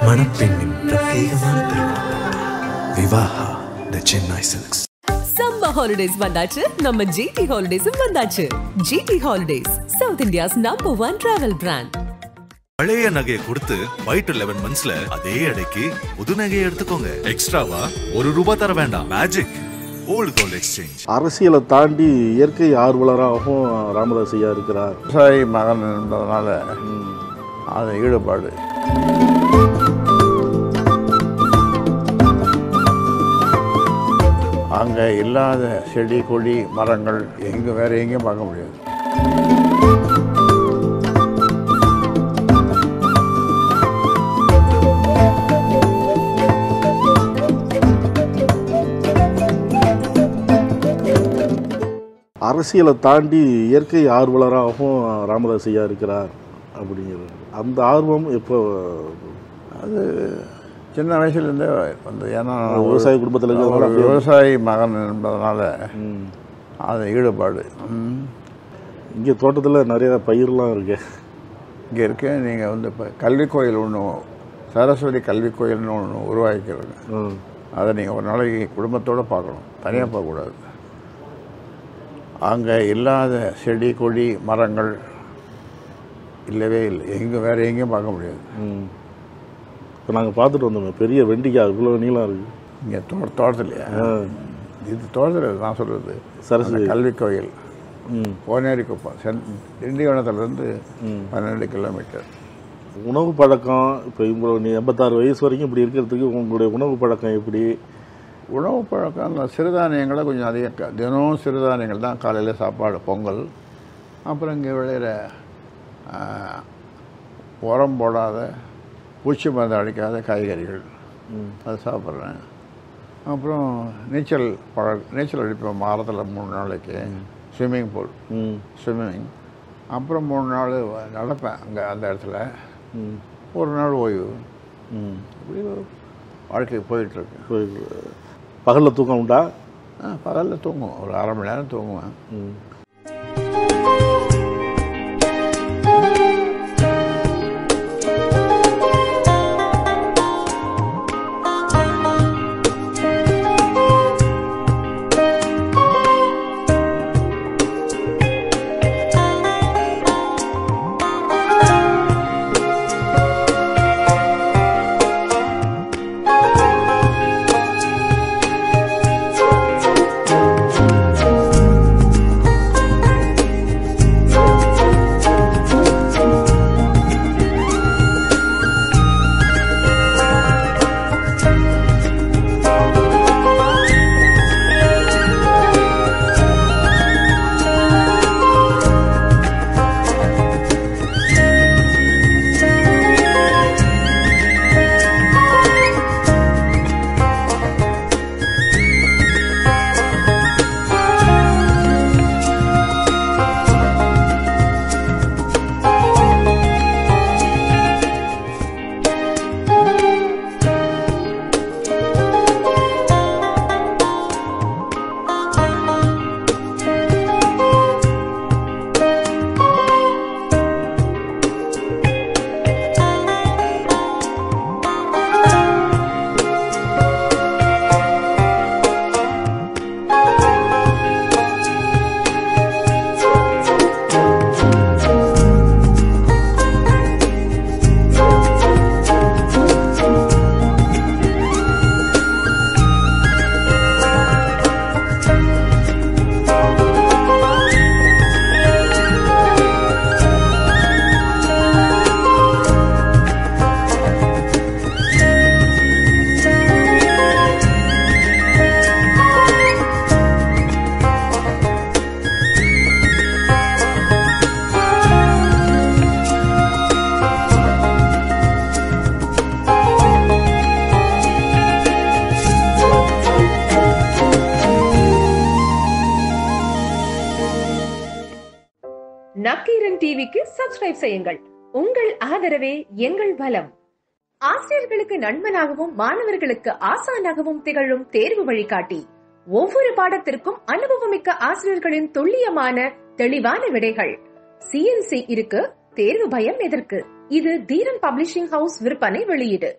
மணப்பெண்ணின் பிரத்யேகமான திருமணம் Vivaha the Chennai silks. Summer holidays வந்தாச்சு, நம்ம ஜிடி ஹாலிடேஸும் வந்தாச்சு. GT holidays, south India's number 1 travel brand. பழைய நகையை கொடுத்து பை டு 11 monthsல அதே அடைக்கு புது நகையை எடுத்துக்கோங்க. எக்ஸ்ட்ராவா ₹1 தர வேண்டாம். Magic old gold exchange. அரசியலை தாண்டி இயற்கை ஆர்வலராகவும் ராமதாஸ் ஐயா இருக்கிறார். விவசாயி மகன் என்பதனால அது ஈடுபாடு. அங்கே இல்லாத செடி கொடி மரங்கள் வேற எங்கேயும் பார்க்க முடியாது. அரசியலை தாண்டி இயற்கை ஆர்வலராகவும் ராமதாஸ் ஐயா இருக்கிறார் அப்படிங்கிறது அந்த ஆர்வம் எப்போ? அது சின்ன வயசுலேருந்தே வந்து, ஏன்னா விவசாய குடும்பத்தில் விவசாயி மகன் என்பதனால அது ஈடுபாடு. இங்கே தோட்டத்தில் நிறைய பயிரெலாம் இருக்கு. இங்கே இருக்கு. நீங்கள் வந்து இப்போ கல்வி கோயில் ஒன்று, சரஸ்வதி கல்வி கோயில்னு ஒன்று உருவாக்கிக்கிறாங்க. அதை நீங்கள் ஒரு நாளைக்கு குடும்பத்தோடு பார்க்கணும், தனியாக பார்க்கக்கூடாது. அங்கே இல்லாத செடி கொடி மரங்கள் இல்லவே இல்லை, வேற எங்கேயும் பார்க்க முடியாது. இப்போ நாங்கள் பார்த்துட்டு வந்தோமே, பெரிய வெண்டிக்காய் இவ்வளோ நீளம் இருக்குது இங்கே தோட்டத்துலையா? இது தோட்டத்தில் நான் சொல்கிறது சரஸ்வதி கல்வி கோயில், கோனேரி குப்பம், திண்டிவனத்துலேருந்து 12 கிலோமீட்டர். உணவு பழக்கம் இப்போ இவ்வளோ 86 வயசு வரைக்கும் இப்படி இருக்கிறதுக்கு உங்களுடைய உணவு பழக்கம் எப்படி? உணவு பழக்கம் அந்த சிறுதானியங்களை கொஞ்சம் அதிகம், தினமும் சிறுதானியங்கள் தான் காலையில் சாப்பாடு, பொங்கல். அப்புறம் இங்கே விளையிற உரம் போடாத பூச்சி மருந்து அடிக்காத காய்கறிகள் அது சாப்பிட்றேன். அப்புறம் நீச்சல் அடிப்பேன் வாரத்தில் 3 நாளைக்கு. Swimming pool, swimming. அப்புறம் 3 நாள் நடப்பேன் அங்கே அந்த இடத்துல. 1 நாள் ஓய்வு. இப்படி வாழ்க்கை போயிட்டுருக்கு. பகலில் தூக்கம் உண்டா? பகலில் தூங்குவோம், ஒரு 1/2 மணி நேரம் தூங்குவேன். நக்கீரன் டிவிக்கு சப்ஸ்கிரைப் செய்யுங்கள். உங்கள் ஆதரவே எங்கள் பலம். ஆசிரியர்களுக்கு நண்பனாகவும் மாணவர்களுக்கு ஆசானாகவும் திகழும் தேர்வு வழிகாட்டி. ஒவ்வொரு பாடத்திற்கும் அனுபவமிக்க ஆசிரியர்களின் துல்லியமான தெளிவான விடைகள். CNC இருக்கு, தேர்வு பயம் எதற்கு? இது தீரன் பப்ளிஷிங் ஹவுஸ் விற்பனை வெளியீடு.